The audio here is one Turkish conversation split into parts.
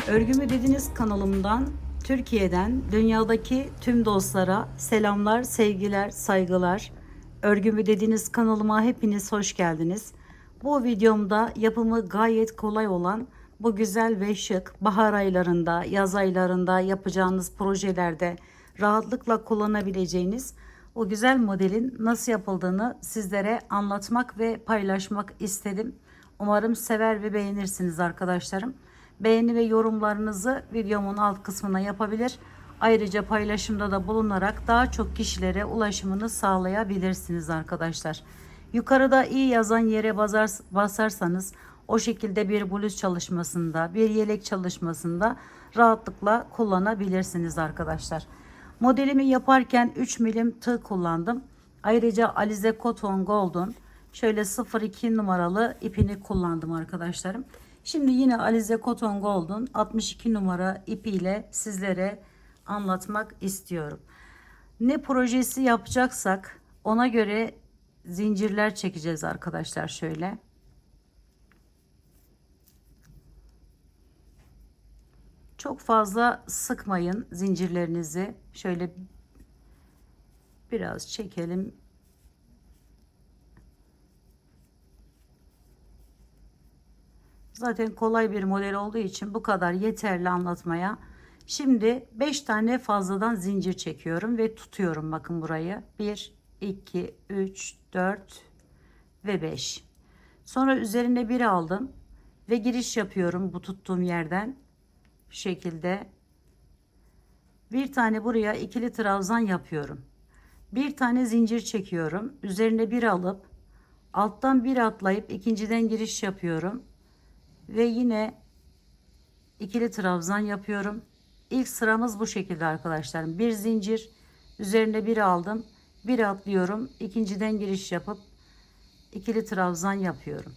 Örgümü Dediniz kanalımdan, Türkiye'den, dünyadaki tüm dostlara selamlar, sevgiler, saygılar. Örgümü Dediniz kanalıma hepiniz hoş geldiniz. Bu videomda yapımı gayet kolay olan bu güzel ve şık bahar aylarında, yaz aylarında yapacağınız projelerde rahatlıkla kullanabileceğiniz o güzel modelin nasıl yapıldığını sizlere anlatmak ve paylaşmak istedim. Umarım sever ve beğenirsiniz arkadaşlarım. Beğeni ve yorumlarınızı videomun alt kısmına yapabilir. Ayrıca paylaşımda da bulunarak daha çok kişilere ulaşımını sağlayabilirsiniz arkadaşlar. Yukarıda iyi yazan yere basarsanız o şekilde bir bluz çalışmasında, bir yelek çalışmasında rahatlıkla kullanabilirsiniz arkadaşlar. Modelimi yaparken 3 milim tığ kullandım. Ayrıca Alize Cotton Gold'un şöyle 02 numaralı ipini kullandım arkadaşlarım. Şimdi yine Alize Cotton Gold'un 62 numara ipiyle sizlere anlatmak istiyorum. Ne projesi yapacaksak ona göre zincirler çekeceğiz arkadaşlar şöyle. Çok fazla sıkmayın zincirlerinizi. Şöyle biraz çekelim. Zaten kolay bir model olduğu için bu kadar yeterli anlatmaya. Şimdi 5 tane fazladan zincir çekiyorum ve tutuyorum. Bakın burayı. 1, 2, 3, 4 ve 5. Sonra üzerine bir aldım ve giriş yapıyorum bu tuttuğum yerden. Bu şekilde. Bir tane buraya ikili trabzan yapıyorum. Bir tane zincir çekiyorum. Üzerine bir alıp alttan bir atlayıp ikinciden giriş yapıyorum. Ve yine ikili trabzan yapıyorum. İlk sıramız bu şekilde arkadaşlarım. Bir zincir, üzerine bir aldım, bir atlıyorum, ikinciden giriş yapıp ikili trabzan yapıyorum.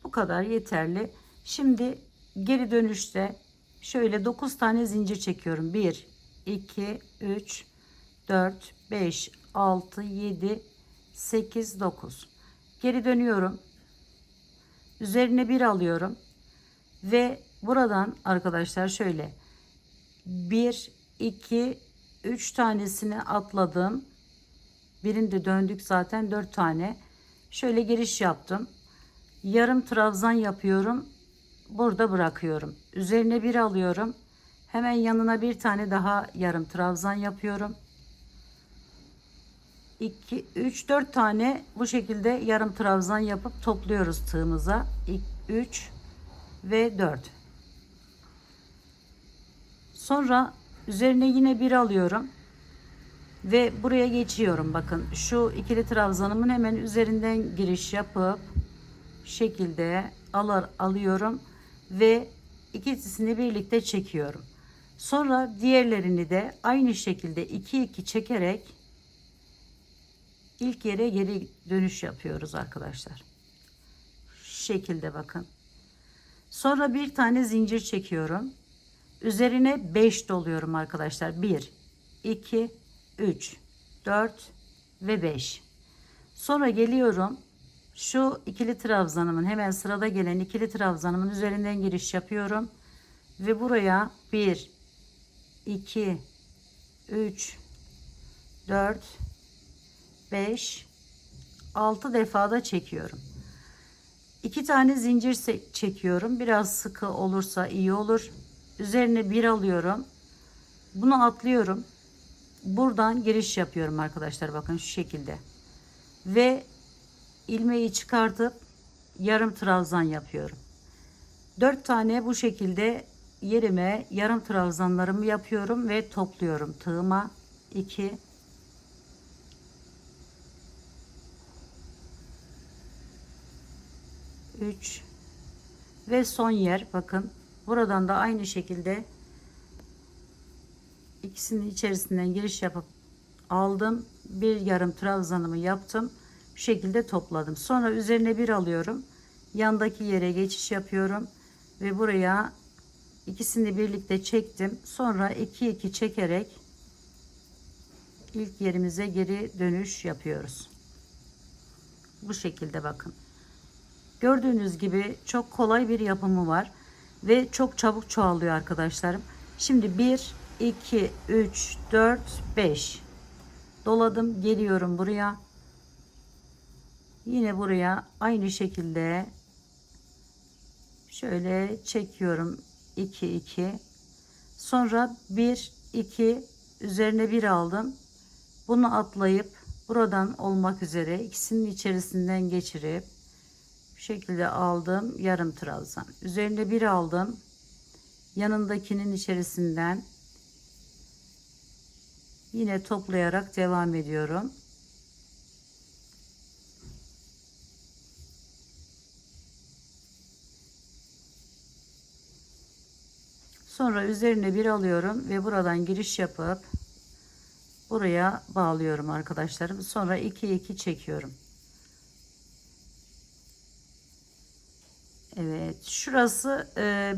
Bu kadar yeterli. Şimdi geri dönüşte şöyle 9 tane zincir çekiyorum. 1, 2, 3, 4, 5, 6, 7, 8, 9. Geri dönüyorum. Üzerine bir alıyorum. Ve buradan arkadaşlar şöyle 1, 2, 3 tanesini atladım. Birinde döndük zaten 4 tane. Şöyle giriş yaptım. Yarım trabzan yapıyorum. Burada bırakıyorum. Üzerine bir alıyorum. Hemen yanına bir tane daha yarım trabzan yapıyorum. 2, 3, 4 tane bu şekilde yarım trabzan yapıp topluyoruz tığımıza. 3 ve 4. Sonra üzerine yine bir alıyorum. Ve buraya geçiyorum. Bakın şu ikili trabzanımın hemen üzerinden giriş yapıp şekilde alıyorum ve ikisini birlikte çekiyorum. Sonra diğerlerini de aynı şekilde 2 çekerek ilk yere geri dönüş yapıyoruz arkadaşlar. Şu şekilde bakın. Sonra bir tane zincir çekiyorum. Üzerine 5 doluyorum arkadaşlar. 1, 2, 3, 4 ve 5. Sonra geliyorum. Şu ikili trabzanımın hemen sırada gelen ikili trabzanımın üzerinden giriş yapıyorum. Ve buraya 1, 2, 3, 4, 5, 6 defada çekiyorum. 2 tane zincir çekiyorum. Biraz sıkı olursa iyi olur. Üzerine bir alıyorum. Bunu atlıyorum. Buradan giriş yapıyorum arkadaşlar. Bakın şu şekilde. Ve ilmeği çıkartıp yarım trabzan yapıyorum. 4 tane bu şekilde yerime yarım trabzanlarımı yapıyorum ve topluyorum tığıma. 2, 3 ve son yer. Bakın buradan da aynı şekilde ikisinin içerisinden giriş yapıp aldım. Bir yarım trabzanımı yaptım. Bu şekilde topladım. Sonra üzerine bir alıyorum. Yandaki yere geçiş yapıyorum ve buraya ikisini birlikte çektim. Sonra 2 çekerek ilk yerimize geri dönüş yapıyoruz. Bu şekilde bakın. Gördüğünüz gibi çok kolay bir yapımı var ve çok çabuk çoğalıyor arkadaşlarım. Şimdi 1 2 3 4 5 doladım, geliyorum buraya. Yine buraya aynı şekilde şöyle çekiyorum. 2 2 sonra 1 2 üzerine bir aldım. Bunu atlayıp buradan olmak üzere ikisinin içerisinden geçirip bu şekilde aldım, yarım trabzan. Üzerine bir aldım. Yanındakinin içerisinden yine toplayarak devam ediyorum. Sonra üzerine bir alıyorum ve buradan giriş yapıp buraya bağlıyorum arkadaşlarım. Sonra 2 çekiyorum. Evet, şurası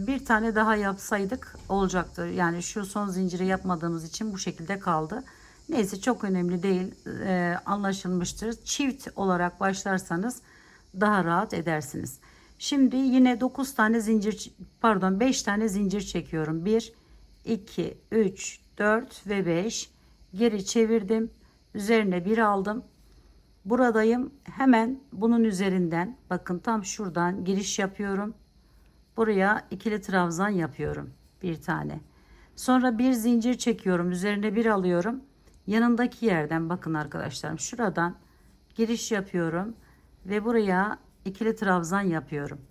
bir tane daha yapsaydık olacaktı. Yani şu son zinciri yapmadığımız için bu şekilde kaldı. Neyse, çok önemli değil, anlaşılmıştır. Çift olarak başlarsanız daha rahat edersiniz. Şimdi yine 9 tane zincir, pardon 5 tane zincir çekiyorum. 1 2 3 4 ve 5 geri çevirdim. Üzerine bir aldım. Buradayım. Hemen bunun üzerinden bakın tam şuradan giriş yapıyorum. Buraya ikili trabzan yapıyorum. Bir tane. Sonra bir zincir çekiyorum. Üzerine bir alıyorum. Yanındaki yerden bakın arkadaşlarım. Şuradan giriş yapıyorum. Ve buraya ikili trabzan yapıyorum.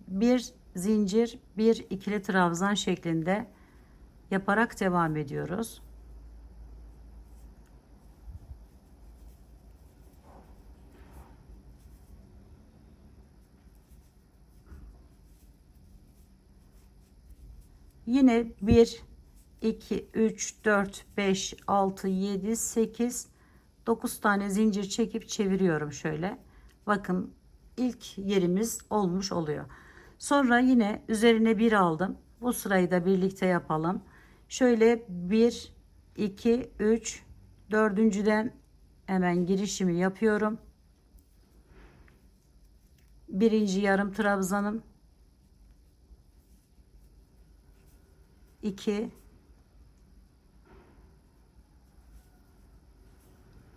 Bir zincir, bir ikili trabzan şeklinde yaparak devam ediyoruz. Yine 1 2 3 4 5 6 7 8 9 tane zincir çekip çeviriyorum şöyle. Bakın ilk yerimiz olmuş oluyor. Sonra yine üzerine bir aldım. Bu sırayı da birlikte yapalım. Şöyle 1 2 3 dördüncüden hemen girişimi yapıyorum. Birinci yarım trabzanım, 2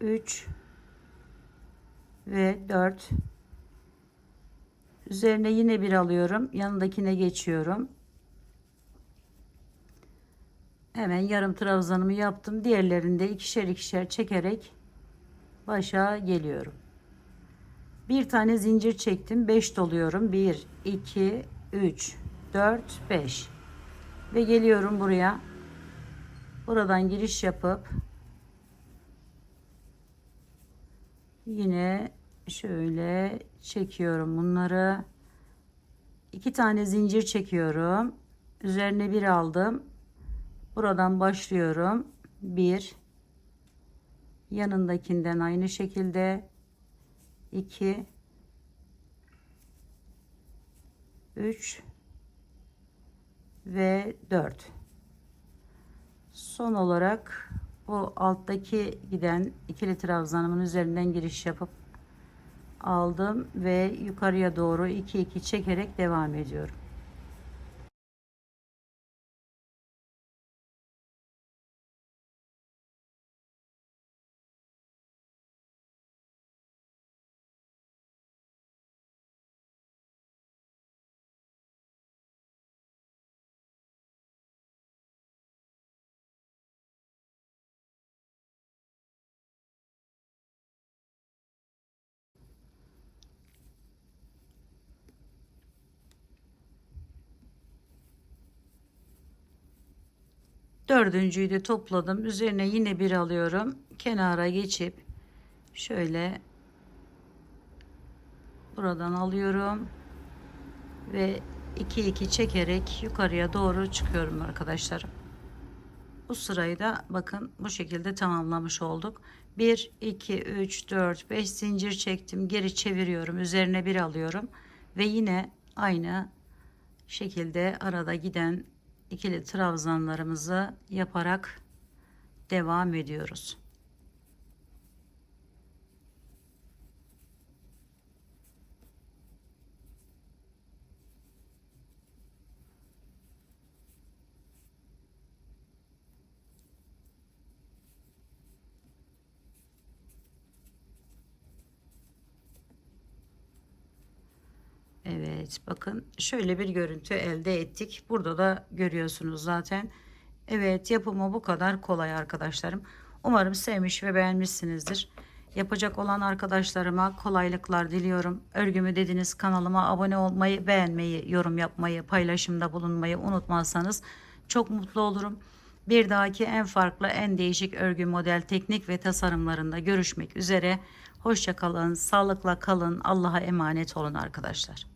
3 ve 4. Üzerine yine bir alıyorum. Yanındakine geçiyorum. Hemen yarım trabzanımı yaptım. Diğerlerini de ikişer çekerek başa geliyorum. Bir tane zincir çektim. 5 doluyorum. 1 2 3 4 5 ve geliyorum buraya. Buradan giriş yapıp yine şöyle çekiyorum bunları. 2 tane zincir çekiyorum. Üzerine bir aldım. Buradan başlıyorum. 1 yanındakinden aynı şekilde 2 3 ve 4. Son olarak bu alttaki giden ikili trabzanımın üzerinden giriş yapıp aldım ve yukarıya doğru 2 çekerek devam ediyorum. Dördüncüyü de topladım. Üzerine yine bir alıyorum. Kenara geçip şöyle buradan alıyorum. ve 2 çekerek yukarıya doğru çıkıyorum arkadaşlarım. Bu sırayı da bakın bu şekilde tamamlamış olduk. 1 2 3 4 5 zincir çektim, geri çeviriyorum, üzerine bir alıyorum ve yine aynı şekilde arada giden ikili trabzanlarımızı yaparak devam ediyoruz. Evet, bakın şöyle bir görüntü elde ettik. Burada da görüyorsunuz zaten. Evet, yapımı bu kadar kolay arkadaşlarım. Umarım sevmiş ve beğenmişsinizdir. Yapacak olan arkadaşlarıma kolaylıklar diliyorum. Örgümü dediniz kanalıma abone olmayı, beğenmeyi, yorum yapmayı, paylaşımda bulunmayı unutmazsanız çok mutlu olurum. Bir dahaki en farklı, en değişik örgü model, teknik ve tasarımlarında görüşmek üzere. Hoşça kalın, sağlıkla kalın, Allah'a emanet olun arkadaşlar.